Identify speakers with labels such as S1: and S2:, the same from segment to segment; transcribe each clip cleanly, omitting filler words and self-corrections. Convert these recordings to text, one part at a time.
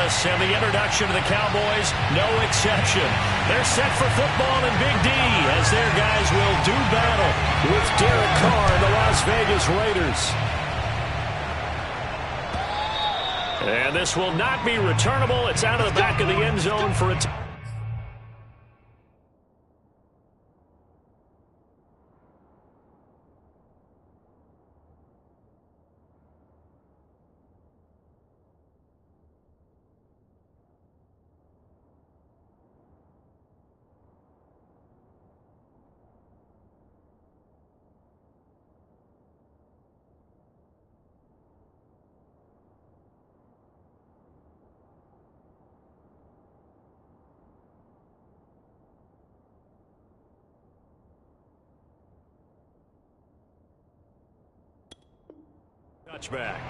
S1: Dallas, and the introduction to the Cowboys, no exception. They're set for football in Big D as their guys will do battle with Derek Carr and the Las Vegas Raiders. And this will not be returnable. It's out of the back of the end zone for a touchback.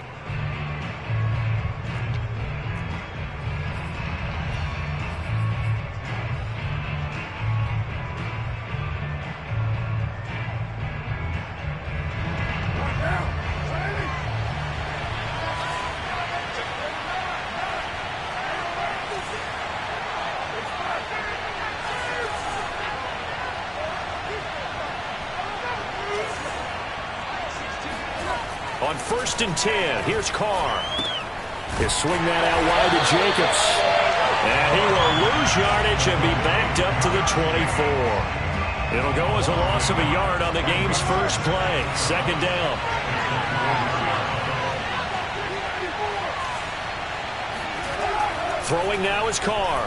S1: On 1st and 10, here's Carr. He'll swing that out wide to Jacobs. And he will lose yardage and be backed up to the 24. It'll go as a loss of a yard on the game's first play. 2nd down. Throwing now is Carr.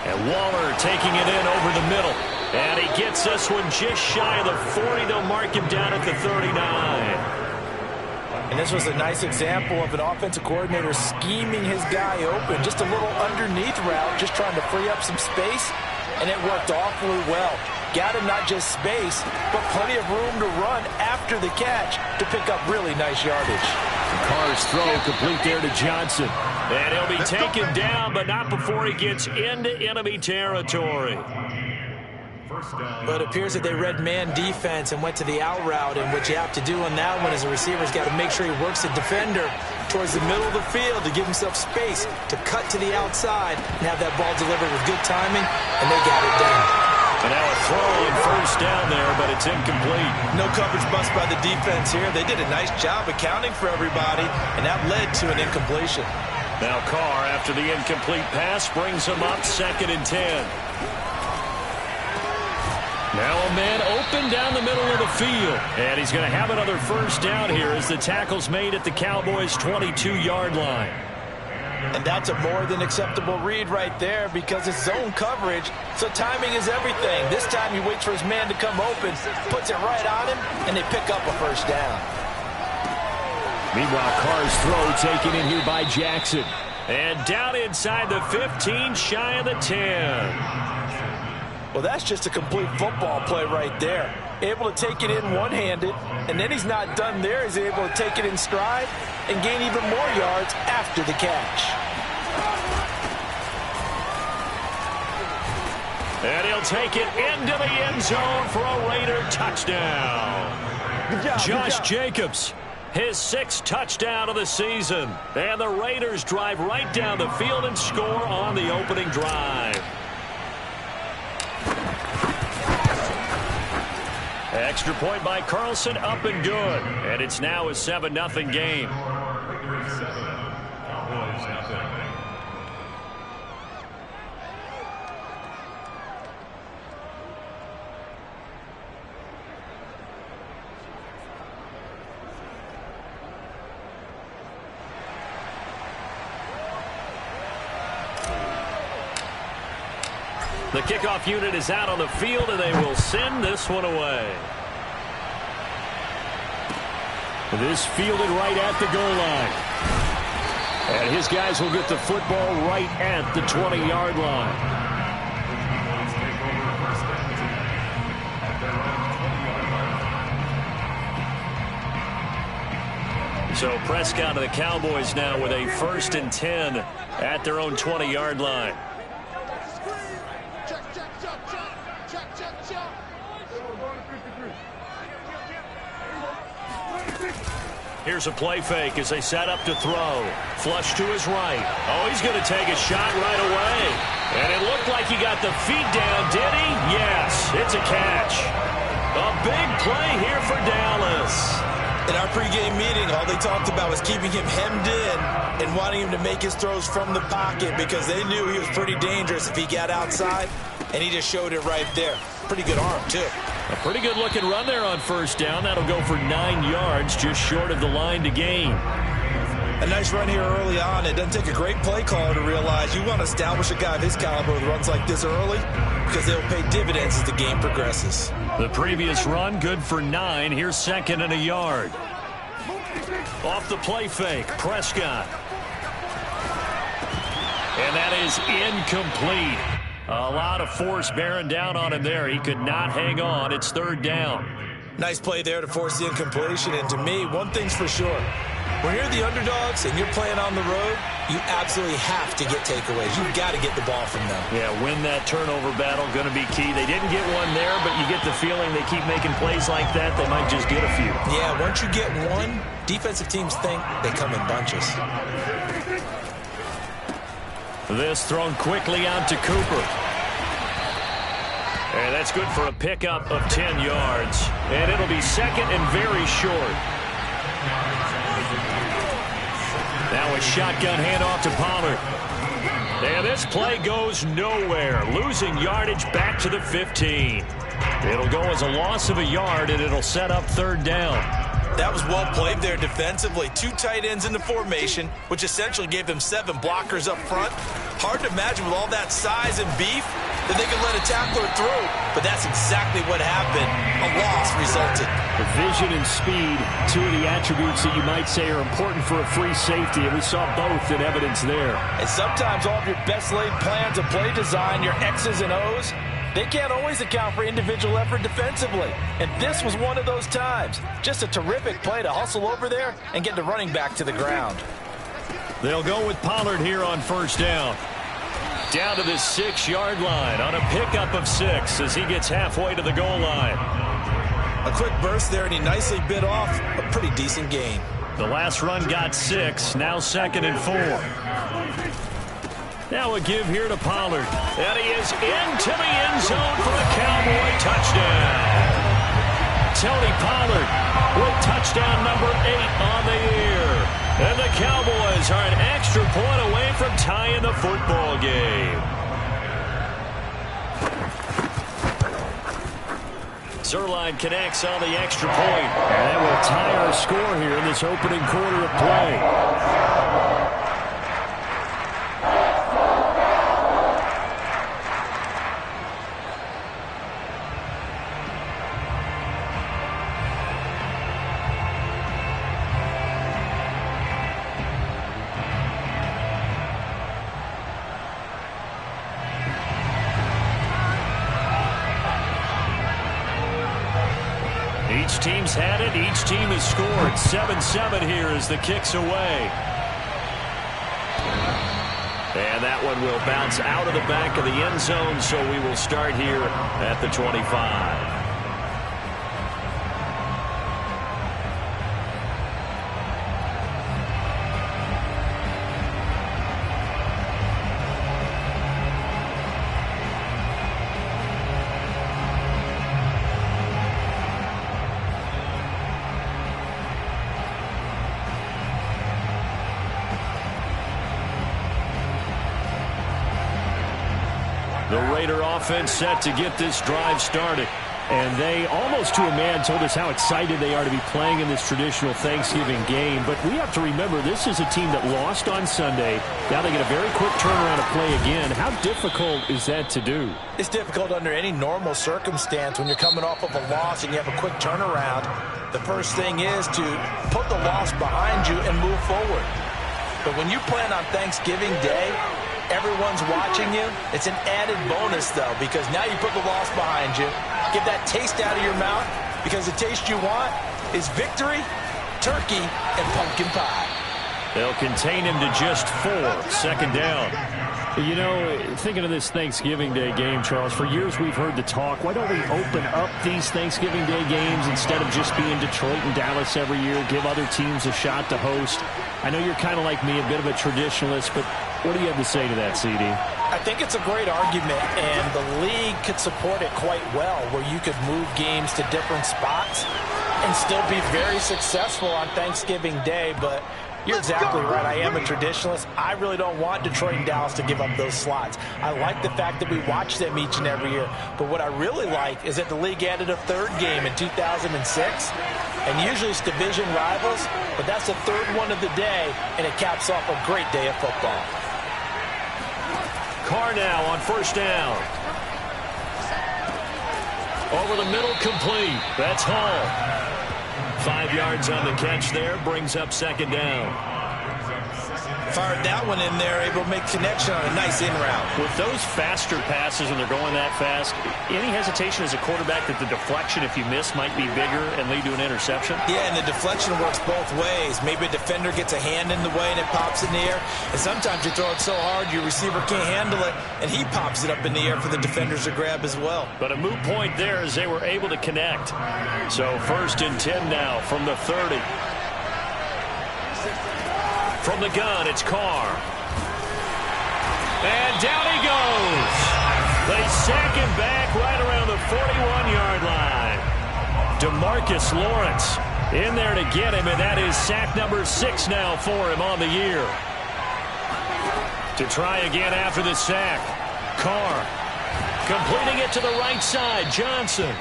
S1: And Waller taking it in over the middle. And he gets this one just shy of the 40. They'll mark him down at the 39.
S2: And this was a nice example of an offensive coordinator scheming his guy open. Just a little underneath route, just trying to free up some space, and it worked awfully well. Got him not just space, but plenty of room to run after the catch to pick up really nice yardage.
S1: Carr's throw complete there to Johnson. And he'll be taken down, but not before he gets into enemy territory.
S2: But it appears that they read man defense and went to the out route, and what you have to do on that one is the receiver's got to make sure he works the defender towards the middle of the field to give himself space to cut to the outside and have that ball delivered with good timing, and they got it done.
S1: And now a throw on 1st down there, but it's incomplete.
S2: No coverage bust by the defense here. They did a nice job accounting for everybody, and that led to an incompletion.
S1: Now Carr, after the incomplete pass, brings him up 2nd and 10. Now a man open down the middle of the field. And he's going to have another 1st down here as the tackle's made at the Cowboys' 22-yard line.
S2: And that's a more than acceptable read right there because it's zone coverage, so timing is everything. This time he waits for his man to come open, puts it right on him, and they pick up a 1st down.
S1: Meanwhile, Carr's throw taken in here by Jackson. And down inside the 15, shy of the 10.
S2: Well, that's just a complete football play right there. Able to take it in one-handed, and then he's not done there. He's able to take it in stride and gain even more yards after the catch.
S1: And he'll take it into the end zone for a Raider touchdown.
S2: Good job,
S1: Josh Jacobs, his 6th touchdown of the season. And the Raiders drive right down the field and score on the opening drive. Extra point by Carlson, up and good. And it's now a 7-0 game. The kickoff unit is out on the field, and they will send this one away. This fielded right at the goal line. And his guys will get the football right at the 20-yard line. So Prescott of the Cowboys now with a 1st and 10 at their own 20-yard line. Here's a play fake as they set up to throw. Flush to his right. Oh, he's going to take a shot right away. And it looked like he got the feet down, did he? Yes, it's a catch. A big play here for Dallas.
S2: In our pregame meeting, all they talked about was keeping him hemmed in and wanting him to make his throws from the pocket because they knew he was pretty dangerous if he got outside, and he just showed it right there. Pretty good arm, too.
S1: A pretty good-looking run there on first down. That'll go for 9 yards, just short of the line to gain.
S2: A nice run here early on. It doesn't take a great play caller to realize you want to establish a guy of his caliber with runs like this early because they'll pay dividends as the game progresses.
S1: The previous run, good for 9. Here's 2nd and a yard. Off the play fake, Prescott. And that is incomplete. A lot of force bearing down on him there. He could not hang on. It's 3rd down.
S2: Nice play there to force the incompletion. And to me, one thing's for sure. When you're the underdogs and you're playing on the road, you absolutely have to get takeaways. You've got to get the ball from them.
S1: Yeah, win that turnover battle, going to be key. They didn't get one there, but you get the feeling they keep making plays like that, they might just get a few.
S2: Yeah, once you get one, defensive teams think they come in bunches.
S1: This thrown quickly out to Cooper. And that's good for a pickup of 10 yards. And it'll be 2nd and very short. Now a shotgun handoff to Pollard. And this play goes nowhere. Losing yardage back to the 15. It'll go as a loss of a yard, and it'll set up 3rd down.
S2: That was well played there defensively. 2 tight ends in the formation, which essentially gave them 7 blockers up front. Hard to imagine with all that size and beef that they could let a tackler through. But that's exactly what happened. A loss resulted.
S1: The vision and speed, 2 of the attributes that you might say are important for a free safety, and we saw both in evidence there.
S2: And sometimes all of your best laid plans of play design, your X's and O's, they can't always account for individual effort defensively. And this was one of those times. Just a terrific play to hustle over there and get the running back to the ground.
S1: They'll go with Pollard here on 1st down. Down to the 6-yard line on a pickup of 6 as he gets halfway to the goal line.
S2: A quick burst there, and he nicely bit off a pretty decent gain.
S1: The last run got 6, now 2nd and 4. Now a give here to Pollard. And he is into the end zone for a Cowboy touchdown. Tony Pollard with touchdown number 8 on the year. And the Cowboys are an extra point away from tying the football game. Zerline connects on the extra point. And that will tie our score here in this opening quarter of play. Each team's had it. Each team has scored. 7-7 here as the kick's away. And that one will bounce out of the back of the end zone, so we will start here at the 25. The Raider offense set to get this drive started. And they, almost to a man, told us how excited they are to be playing in this traditional Thanksgiving game. But we have to remember, this is a team that lost on Sunday. Now they get a very quick turnaround to play again. How difficult is that to do?
S2: It's difficult under any normal circumstance when you're coming off of a loss and you have a quick turnaround. The first thing is to put the loss behind you and move forward. But when you plan on Thanksgiving Day, everyone's watching you. It's an added bonus, though, because now you put the loss behind you. Get that taste out of your mouth, because the taste you want is victory, turkey, and pumpkin pie.
S1: They'll contain him to just 4. 2nd down. You know, thinking of this Thanksgiving Day game, Charles, for years we've heard the talk, why don't we open up these Thanksgiving Day games instead of just being Detroit and Dallas every year, give other teams a shot to host? I know you're kind of like me, a bit of a traditionalist, but what do you have to say to that, CD?
S2: I think it's a great argument, and the league could support it quite well, where you could move games to different spots and still be very successful on Thanksgiving Day, but you're exactly right. I am a traditionalist. I really don't want Detroit and Dallas to give up those slots. I like the fact that we watch them each and every year. But what I really like is that the league added a third game in 2006. And usually it's division rivals, but that's the third one of the day, and it caps off a great day of football.
S1: Carr now on first down. Over the middle, complete. That's Hall. 5 yards on the catch there, brings up second down.
S2: Fired that one in there, able to make connection on a nice in route.
S1: With those faster passes when they're going that fast, any hesitation as a quarterback that the deflection, if you miss, might be bigger and lead to an interception?
S2: Yeah, and the deflection works both ways. Maybe a defender gets a hand in the way and it pops in the air. And sometimes you throw it so hard your receiver can't handle it, and he pops it up in the air for the defenders to grab as well. But
S1: a moot point there as they were able to connect. So 1st and 10 now from the 30. From the gun, it's Carr. And down he goes. They sack him back right around the 41-yard line. DeMarcus Lawrence in there to get him, and that is sack number 6 now for him on the year. To try again after the sack. Carr completing it to the right side. Johnson.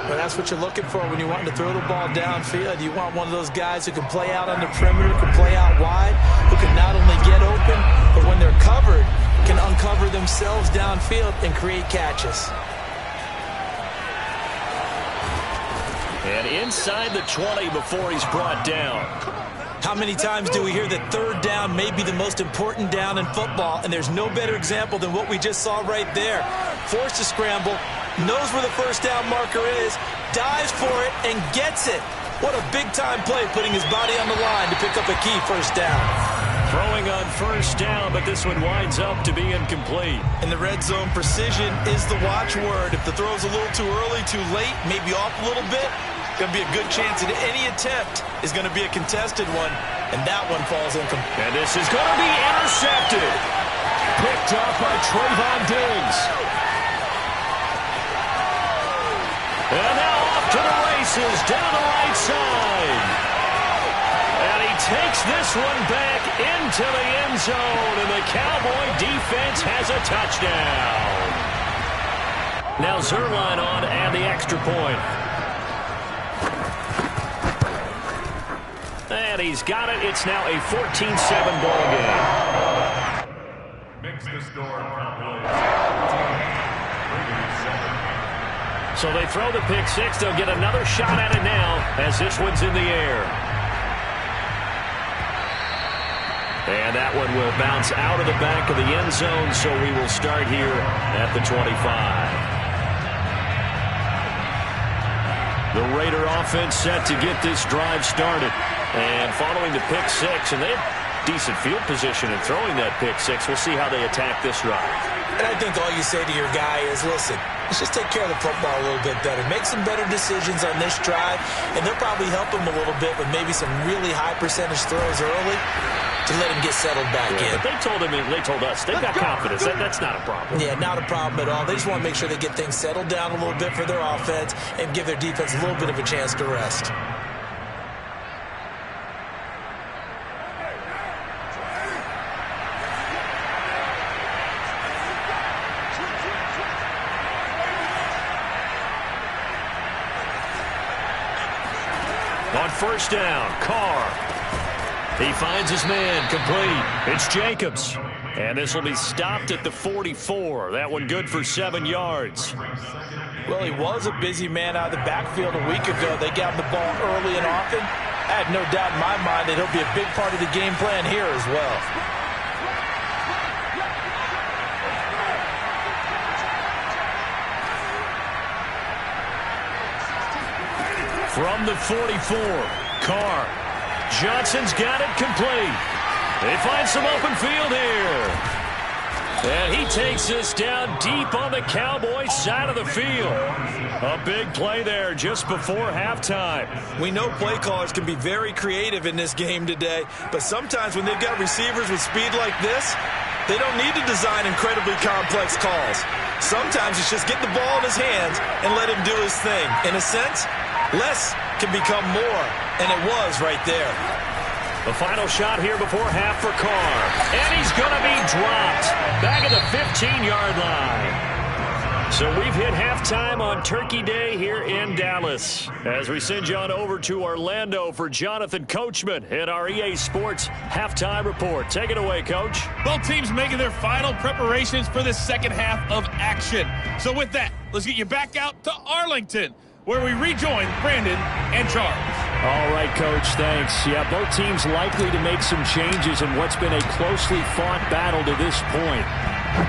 S2: Well, that's what you're looking for when you want to throw the ball downfield. You want one of those guys who can play out on the perimeter, can play out wide, who can not only get open, but when they're covered, can uncover themselves downfield and create catches.
S1: And inside the 20 before he's brought down.
S2: How many times do we hear that third down may be the most important down in football, and there's no better example than what we just saw right there. Forced to scramble, knows where the first down marker is, dives for it, and gets it. What a big-time play, putting his body on the line to pick up a key first down.
S1: Throwing on first down, but this one winds up to be incomplete.
S2: In the red zone, precision is the watchword. If the throw's a little too early, too late, maybe off a little bit, going to be a good chance that any attempt is going to be a contested one, and that one falls incomplete.
S1: And this is going to be intercepted. Picked up by Trayvon Diggs. And now off to the races, down the right side. And he takes this one back into the end zone, and the Cowboy defense has a touchdown. Now Zerline on and the extra point. And he's got it. It's now a 14-7 ball game.
S3: Makes the score
S1: So they throw the pick six. They'll get another shot at it now as this one's in the air. And that one will bounce out of the back of the end zone, so we will start here at the 25. The Raider offense set to get this drive started. And following the pick six, and they have decent field position in throwing that pick six. We'll see how they attack this drive.
S2: And I think all you say to your guy is, listen, let's just take care of the football a little bit better. Make some better decisions on this drive, and they'll probably help him a little bit with maybe some really high percentage throws early to let him get settled back in.
S1: But they told us, they've got confidence. That's not a problem.
S2: Yeah, not a problem at all. They just want to make sure they get things settled down a little bit for their offense and give their defense a little bit of a chance to rest.
S1: On first down, Carr. He finds his man, complete. It's Jacobs. And this will be stopped at the 44. That one good for 7 yards.
S2: Well, he was a busy man out of the backfield a week ago. They got him the ball early and often. I have no doubt in my mind that he'll be a big part of the game plan here as well.
S1: From the 44, Carr. Johnson's got it complete. They find some open field here. And he takes this down deep on the Cowboys side of the field. A big play there just before halftime.
S2: We know play callers can be very creative in this game today, but sometimes when they've got receivers with speed like this, they don't need to design incredibly complex calls. Sometimes it's just get the ball in his hands and let him do his thing. In a sense, less can become more, and it was right there.
S1: The final shot here before half for Carr. And he's going to be dropped back at the 15-yard line. So we've hit halftime on Turkey Day here in Dallas. As we send you on over to Orlando for Jonathan Coachman at our EA Sports Halftime Report. Take it away, Coach.
S4: Both teams making their final preparations for the second half of action. So with that, let's get you back out to Arlington, where we rejoin Brandon and Charles.
S1: All right, Coach, thanks. Yeah, both teams likely to make some changes in what's been a closely fought battle to this point.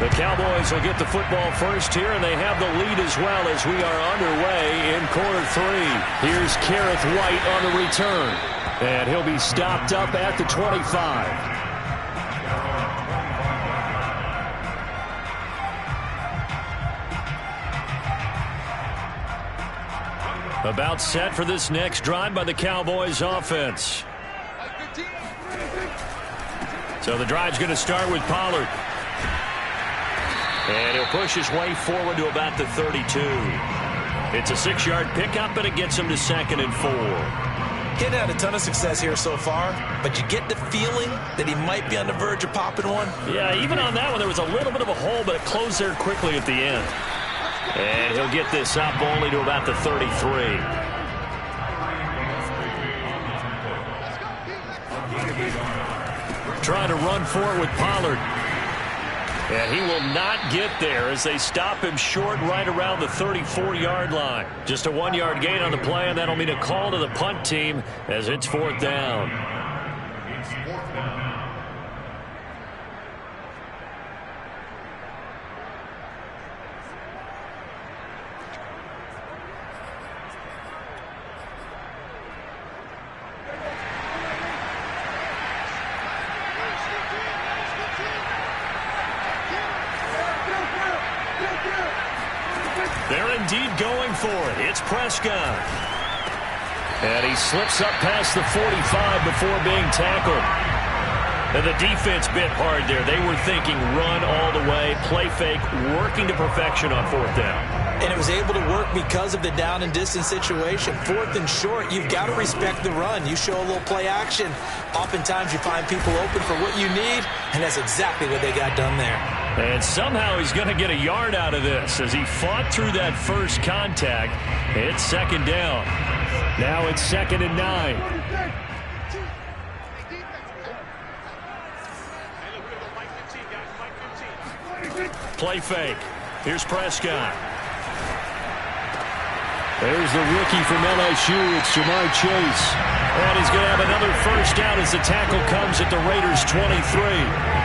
S1: The Cowboys will get the football first here, and they have the lead as well as we are underway in quarter three. Here's Kareth White on the return, and he'll be stopped up at the 25. About set for this next drive by the Cowboys offense. So the drive's going to start with Pollard. And he'll push his way forward to about the 32. It's a 6-yard pickup, and it gets him to 2nd and 4.
S2: He hadn't had a ton of success here so far, but you get the feeling that he might be on the verge of popping one.
S1: Yeah, even on that one, there was a little bit of a hole, but it closed there quickly at the end. And he'll get this up only to about the 33. Trying to run for it with Pollard. And he will not get there as they stop him short right around the 34-yard line. Just a 1-yard gain on the play, and that'll mean a call to the punt team as it's 4th down. They're indeed going for it. It's Prescott. And he slips up past the 45 before being tackled. And the defense bit hard there. They were thinking run all the way, play fake, working to perfection on 4th down.
S2: And it was able to work because of the down and distance situation. 4th and short, you've got to respect the run. You show a little play action. Oftentimes you find people open for what you need, and that's exactly what they got done there.
S1: And somehow he's going to get a yard out of this as he fought through that first contact. It's 2nd down. Now it's 2nd and 9. Play fake. Here's Prescott. There's the rookie from LSU. It's Jamar Chase. And he's going to have another first down as the tackle comes at the Raiders' 23.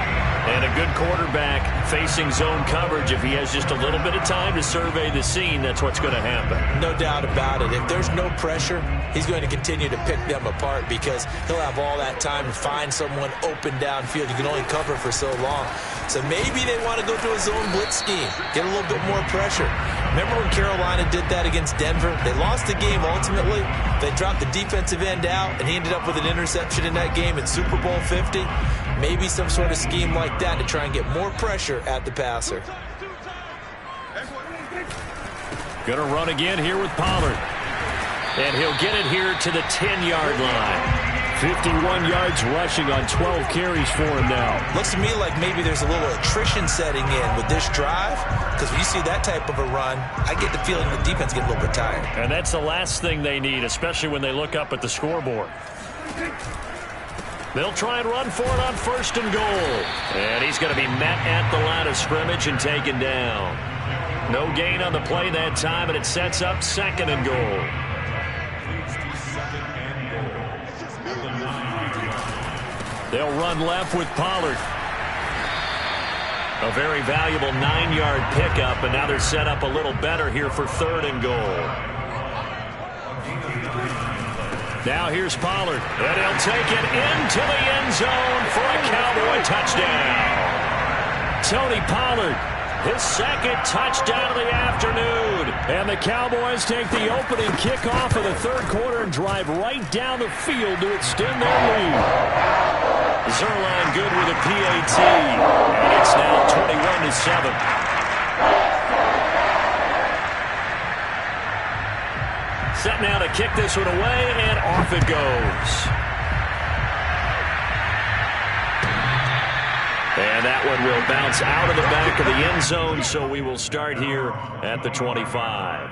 S1: And a good quarterback facing zone coverage. If he has just a little bit of time to survey the scene, that's what's going to happen.
S2: No doubt about it. If there's no pressure, he's going to continue to pick them apart because he'll have all that time to find someone open downfield. You can only cover for so long. So maybe they want to go to a zone blitz scheme, get a little bit more pressure. Remember when Carolina did that against Denver? They lost the game ultimately. They dropped the defensive end out, and he ended up with an interception in that game in Super Bowl 50. Maybe some sort of scheme like that to try and get more pressure at the passer.
S1: Going to run again here with Pollard. And he'll get it here to the 10-yard line. 51 yards rushing on 12 carries for him now.
S2: Looks to me like maybe there's a little attrition setting in with this drive, because when you see that type of a run, I get the feeling the defense gets a little bit tired.
S1: And that's the last thing they need, especially when they look up at the scoreboard. They'll try and run for it on 1st and goal. And he's going to be met at the line of scrimmage and taken down. No gain on the play that time, and it sets up 2nd and goal. They'll run left with Pollard. A very valuable 9-yard pickup, and now they're set up a little better here for 3rd and goal. Now here's Pollard, and he'll take it into the end zone for a Cowboy touchdown. Tony Pollard, his second touchdown of the afternoon. And the Cowboys take the opening kickoff of the third quarter and drive right down the field to extend their lead. Zerline good with a PAT, and it's now 21-7. Set now to kick this one away, and off it goes. And that one will bounce out of the back of the end zone, so we will start here at the 25.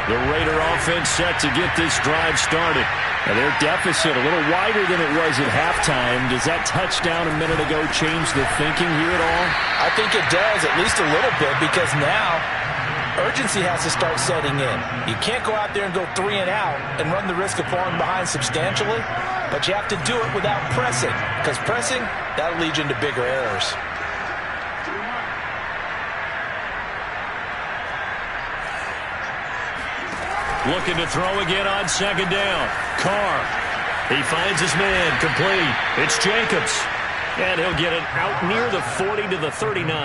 S1: The Raider offense set to get this drive started. Now their deficit a little wider than it was at halftime. Does that touchdown a minute ago change the thinking here at all?
S2: I think it does, at least a little bit, because now urgency has to start setting in. You can't go out there and go 3 and out and run the risk of falling behind substantially, but you have to do it without pressing, because pressing, that'll lead you into bigger errors.
S1: Looking to throw again on second down. Carr. He finds his man. Complete. It's Jacobs. And he'll get it out near the 40 to the 39.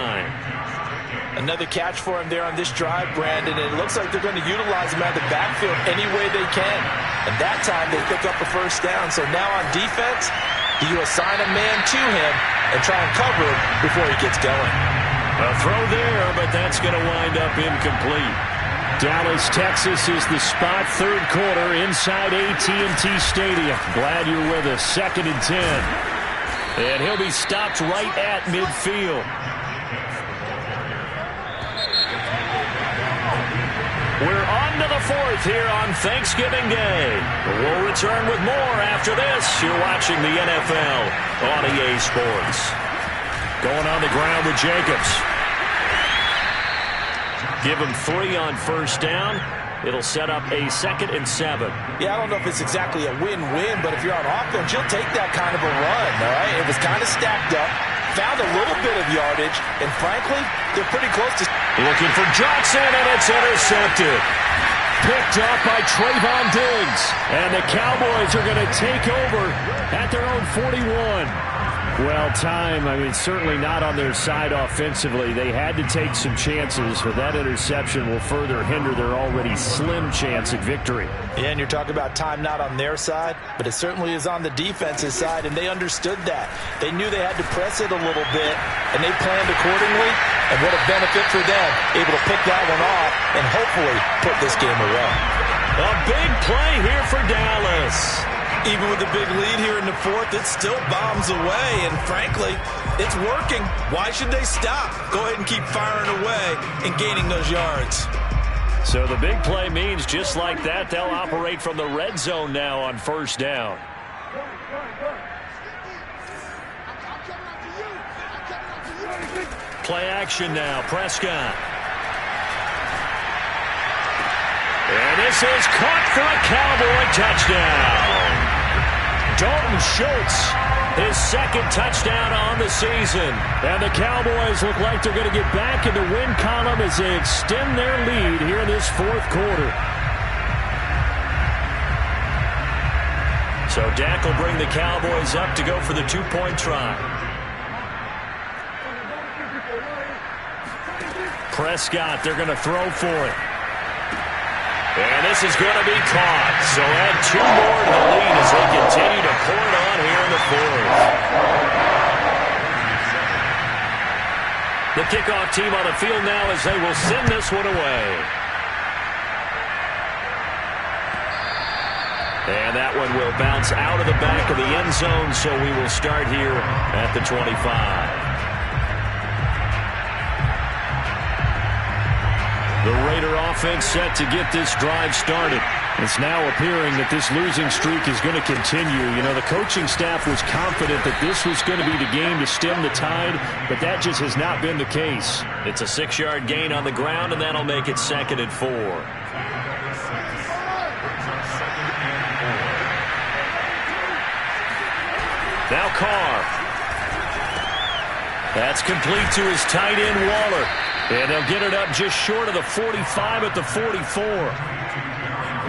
S2: Another catch for him there on this drive, Brandon. And it looks like they're going to utilize him out of the backfield any way they can. And that time they pick up a first down. So now on defense, do you assign a man to him and try and cover him before he gets going?
S1: A throw there, but that's going to wind up incomplete. Dallas, Texas is the spot, third quarter inside AT&T Stadium. Glad you're with us. 2nd and 10. And he'll be stopped right at midfield. We're on to the 4th here on Thanksgiving Day. We'll return with more after this. You're watching the NFL on EA Sports. Going on the ground with Jacobs. Give him 3 on first down. It'll set up a 2nd and 7.
S2: Yeah, I don't know if it's exactly a win-win, but if you're on offense, you'll take that kind of a run, all right? It was kind of stacked up, found a little bit of yardage, and frankly, they're pretty close to...
S1: Looking for Johnson, and it's intercepted. Picked up by Trayvon Diggs. And the Cowboys are going to take over at their own 41. Well, time, certainly not on their side offensively. They had to take some chances, but that interception will further hinder their already slim chance at victory.
S2: Yeah, and you're talking about time not on their side, but it certainly is on the defense's side, and they understood that. They knew they had to press it a little bit, and they planned accordingly, and what a benefit for them, able to pick that one off and hopefully put this game away.
S1: A big play here for Dallas.
S2: Even with the big lead here in the 4th, it still bombs away, and frankly, it's working. Why should they stop? Go ahead and keep firing away and gaining those yards.
S1: So the big play means just like that, they'll operate from the red zone now on first down. Play action now, Prescott. And this is caught for a Cowboy touchdown. Dalton Schultz, his 2nd touchdown on the season. And the Cowboys look like they're going to get back in the win column as they extend their lead here in this 4th quarter. So Dak will bring the Cowboys up to go for the 2-point try. Prescott, they're going to throw for it. And this is going to be caught. So add 2 more to the lead as they continue to pour it on here in the 4th. The kickoff team on the field now as they will send this one away. And that one will bounce out of the back of the end zone, so we will start here at the 25. The Raider offense set to get this drive started. It's now appearing that this losing streak is going to continue. You know, the coaching staff was confident that this was going to be the game to stem the tide, but that just has not been the case. It's a 6-yard gain on the ground, and that'll make it 2nd and 4. Now Carr. That's complete to his tight end, Waller. And they'll get it up just short of the 45 at the 44.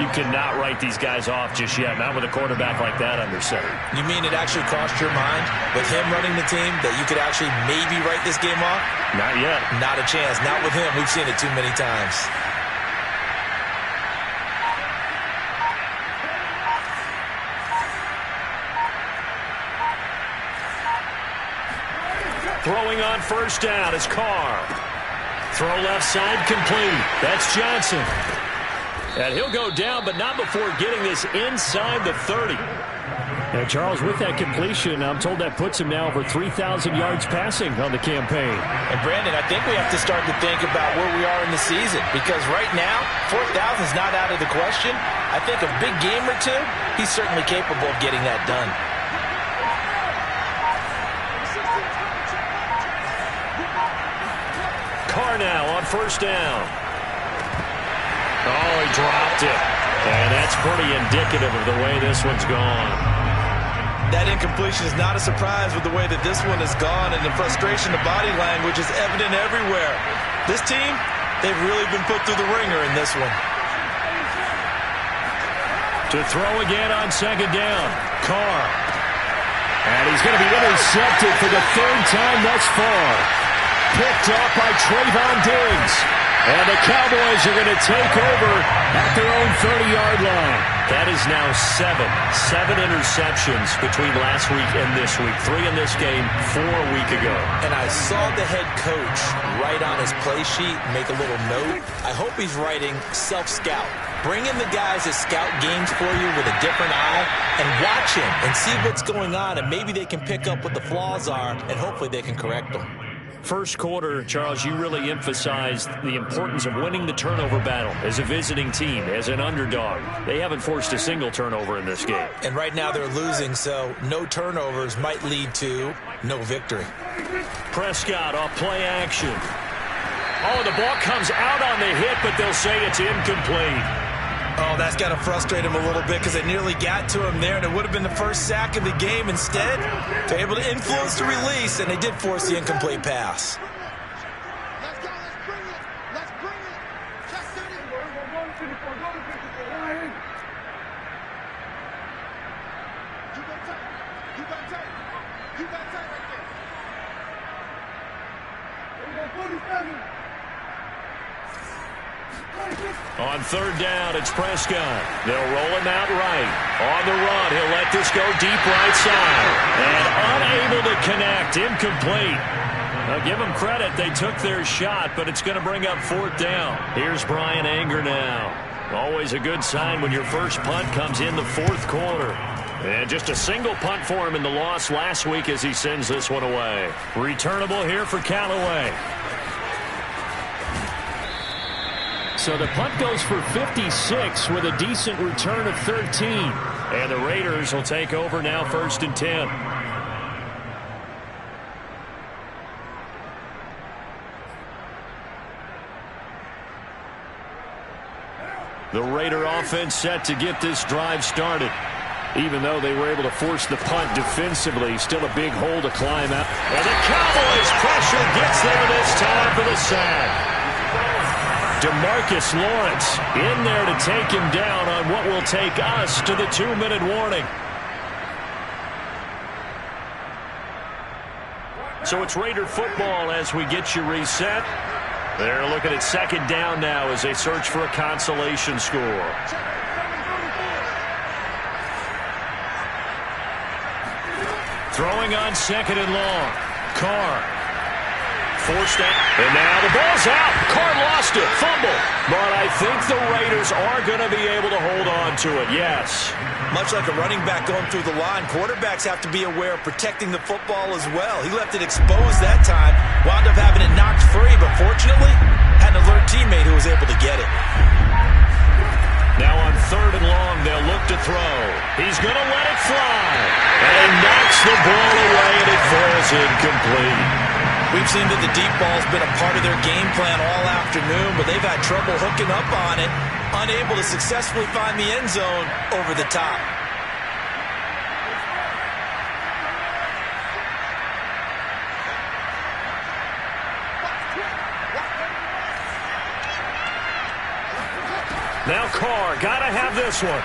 S1: You cannot write these guys off just yet, not with a quarterback like that under center.
S2: You mean it actually crossed your mind with him running the team that you could actually maybe write this game off?
S1: Not yet.
S2: Not a chance. Not with him. We've seen it too many times.
S1: Throwing on first down is Carr. Throw left side complete. That's Johnson. And he'll go down, but not before getting this inside the 30.
S5: Now, Charles, with that completion, I'm told that puts him now over 3,000 yards passing on the campaign.
S2: And, Brandon, I think we have to start to think about where we are in the season. Because right now, 4,000 is not out of the question. I think a big game or two, he's certainly capable of getting that done.
S1: Carr now on first down. Oh, he dropped it. And that's pretty indicative of the way this one's gone.
S2: That incompletion is not a surprise with the way that this one has gone, and the frustration, the body language is evident everywhere. This team, they've really been put through the ringer in this one.
S1: To throw again on second down, Carr. And he's going to be intercepted for the third time thus far. Picked up by Trayvon Diggs. And the Cowboys are going to take over at their own 30-yard line. That is now seven interceptions between last week and this week. 3 in this game, 4 a week ago.
S2: And I saw the head coach write on his play sheet, make a little note. I hope he's writing self-scout. Bring in the guys that scout games for you with a different eye and watch him and see what's going on, and maybe they can pick up what the flaws are, and hopefully they can correct them.
S1: First quarter, Charles, you really emphasized the importance of winning the turnover battle as a visiting team, as an underdog. They haven't forced a single turnover in this game.
S2: And right now they're losing, so no turnovers might lead to no victory.
S1: Prescott off play action. Oh, the ball comes out on the hit, but they'll say it's incomplete.
S2: Oh, that's got to frustrate him a little bit because they nearly got to him there, and it would have been the first sack of the game. Instead, they're able to influence the release, and they did force the incomplete pass.
S6: Let's go. Let's bring it. Let's bring it. Just set it. You got tight. You got tight. You got tight right there.
S1: On third down, it's Prescott. They'll roll him out right. On the run, he'll let this go deep right side. And unable to connect, incomplete. Now, give them credit. They took their shot, but it's going to bring up fourth down. Here's Brian Anger now. Always a good sign when your first punt comes in the fourth quarter. And just a single punt for him in the loss last week as he sends this one away. Returnable here for Callaway.
S5: So the punt goes for 56 with a decent return of 13.
S1: And the Raiders will take over now, 1st and 10. The Raider offense set to get this drive started. Even though they were able to force the punt defensively, still a big hole to climb out. And the Cowboys pressure gets there this time for the sack. DeMarcus Lawrence in there to take him down on what will take us to the 2-minute warning. So it's Raider football as we get you reset. They're looking at second down now as they search for a consolation score. Throwing on second and long. Carr. Forced out. And now the ball's out. Carr lost it. Fumble. But I think the Raiders are going to be able to hold on to it. Yes.
S2: Much like a running back going through the line, quarterbacks have to be aware of protecting the football as well. He left it exposed that time. Wound up having it knocked free, but fortunately, had an alert teammate who was able to get it.
S1: Now on third and long, they'll look to throw. He's going to let it fly. And knocks the ball away, and it falls incomplete.
S2: We've seen that the deep ball's been a part of their game plan all afternoon, but they've had trouble hooking up on it, unable to successfully find the end zone over the top.
S1: Now Carr, gotta have this one.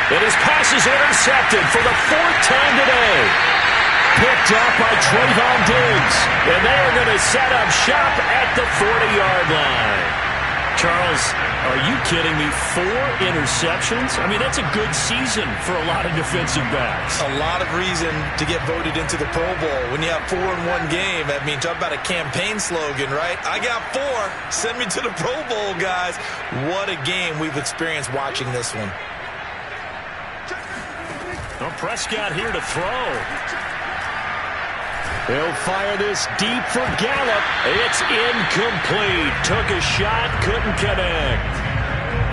S1: And his pass is intercepted for the 4th time today. Picked off by Trayvon Diggs. And they are going to set up shop at the 40-yard line. Charles, are you kidding me? 4 interceptions? I mean, that's a good season for a lot of defensive backs.
S2: A lot of reason to get voted into the Pro Bowl. When you have 4 in one game, I mean, talk about a campaign slogan, right? I got 4. Send me to the Pro Bowl, guys. What a game we've experienced watching this one.
S1: Well, Prescott here to throw. He'll fire this deep for Gallup. It's incomplete. Took a shot, couldn't connect.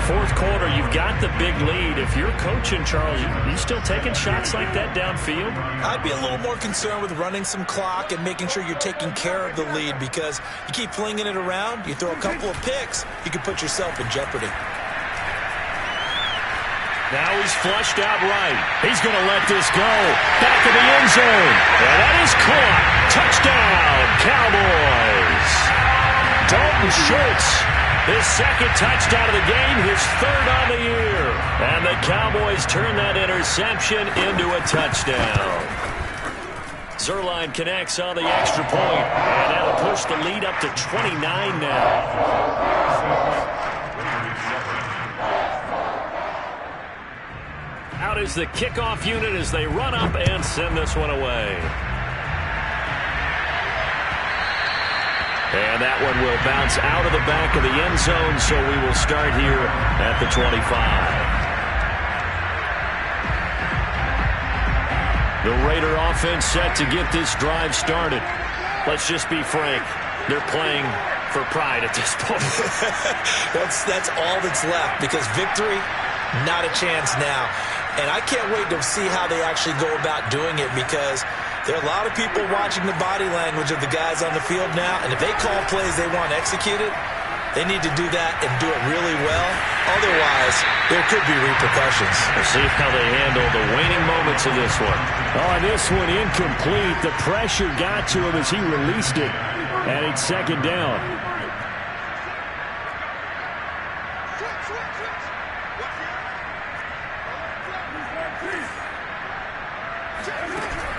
S1: 4th quarter, you've got the big lead. If you're coaching, Charles, you still taking shots like that downfield?
S2: I'd be a little more concerned with running some clock and making sure you're taking care of the lead, because you keep flinging it around, you throw a couple of picks, you can put yourself in jeopardy.
S1: Now he's flushed out right. He's going to let this go. Back of the end zone. And that is caught. Touchdown, Cowboys. Dalton Schultz, his 2nd touchdown of the game, his 3rd on the year. And the Cowboys turn that interception into a touchdown. Zerline connects on the extra point. And that'll push the lead up to 29 now. Out is the kickoff unit as they run up and send this one away. And that one will bounce out of the back of the end zone, so we will start here at the 25. The Raider offense set to get this drive started. Let's just be frank. They're playing for pride at this point.
S2: That's all that's left, because victory, not a chance now. And I can't wait to see how they actually go about doing it, because there are a lot of people watching the body language of the guys on the field now. And if they call plays they want executed, they need to do that and do it really well. Otherwise, there could be repercussions.
S1: We'll see how they handle the waning moments of this one. Oh, this one incomplete. The pressure got to him as he released it. And it's 2nd down.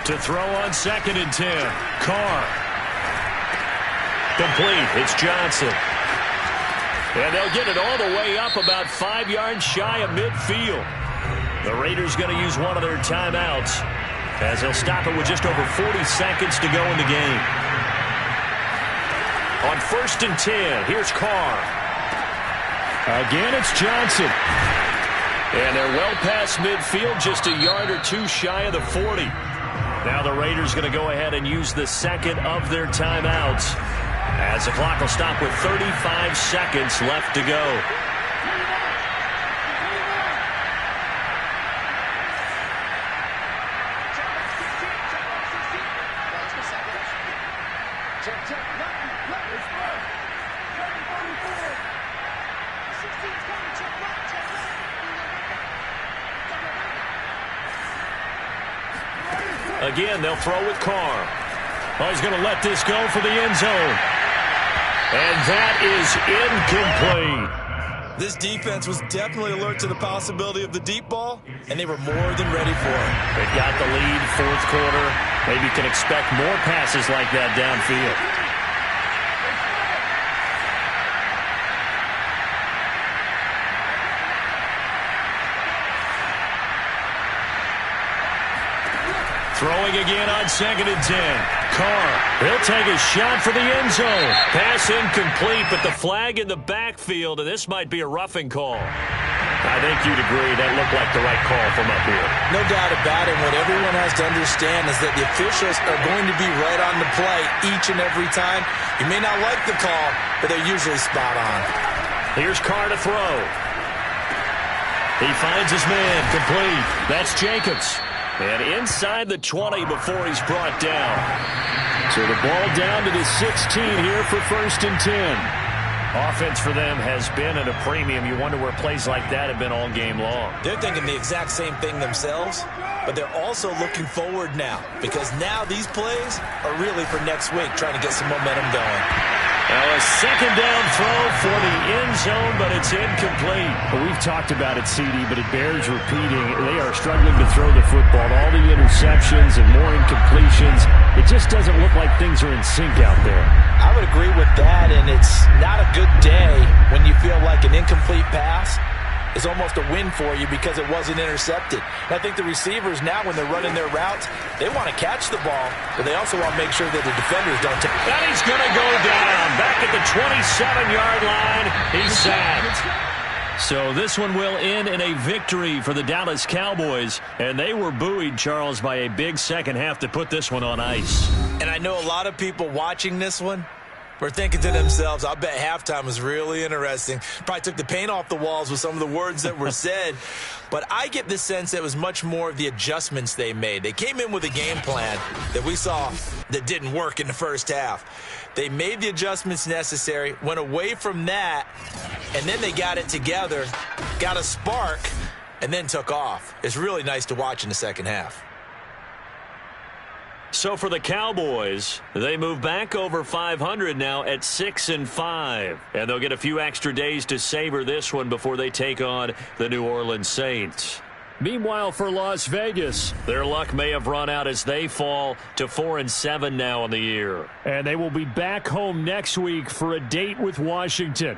S1: To throw on 2nd and 10. Carr. Complete. It's Johnson. And they'll get it all the way up about 5 yards shy of midfield. The Raiders going to use one of their timeouts as they'll stop it with just over 40 seconds to go in the game. On 1st and 10, here's Carr. Again, it's Johnson. And they're well past midfield, just a yard or 2 shy of the 40. Now the Raiders going to go ahead and use the 2nd of their timeouts, as the clock will stop with 35 seconds left to go. Again, they'll throw with Carr. Oh, he's going to let this go for the end zone. And that is incomplete.
S2: This defense was definitely alert to the possibility of the deep ball, and they were more than ready for it.
S1: They've got the lead, 4th quarter. Maybe can expect more passes like that downfield. Throwing again on 2nd and 10. Carr, he'll take a shot for the end zone. Pass incomplete, but the flag in the backfield, and this might be a roughing call. I think you'd agree that looked like the right call from up here.
S2: No doubt about it. What everyone has to understand is that the officials are going to be right on the play each and every time. You may not like the call, but they're usually spot on.
S1: Here's Carr to throw. He finds his man, complete. That's Jacobs. And inside the 20 before he's brought down. So the ball down to the 16 here for 1st and 10. Offense for them has been at a premium. You wonder where plays like that have been all game long.
S2: They're thinking the exact same thing themselves, but they're also looking forward now, because now these plays are really for next week, trying to get some momentum going.
S1: A second down throw for the end zone, but it's incomplete.
S5: Well, we've talked about it, CD, but it bears repeating. They are struggling to throw the football. All the interceptions and more incompletions. It just doesn't look like things are in sync out there.
S2: I would agree with that, and it's not a good day when you feel like an incomplete pass is almost a win for you because it wasn't intercepted. And I think the receivers now, when they're running their routes, they want to catch the ball, but they also want to make sure that the defenders don't take it.
S1: And he's going to go down. Back at the 27-yard line. He's sacked. So this one will end in a victory for the Dallas Cowboys. And they were buoyed, Charles, by a big second half to put this one on ice.
S2: And I know a lot of people watching this one were thinking to themselves, I bet halftime was really interesting. Probably took the paint off the walls with some of the words that were said. But I get the sense that it was much more of the adjustments they made. They came in with a game plan that we saw that didn't work in the first half. They made the adjustments necessary, went away from that, and then they got it together, got a spark, and then took off. It's really nice to watch in the second half.
S1: So for the Cowboys, they move back over 500 now at 6-5. And they'll get a few extra days to savor this one before they take on the New Orleans Saints.
S5: Meanwhile, for Las Vegas,
S1: their luck may have run out as they fall to 4-7 now on the year.
S5: And they will be back home next week for a date with Washington.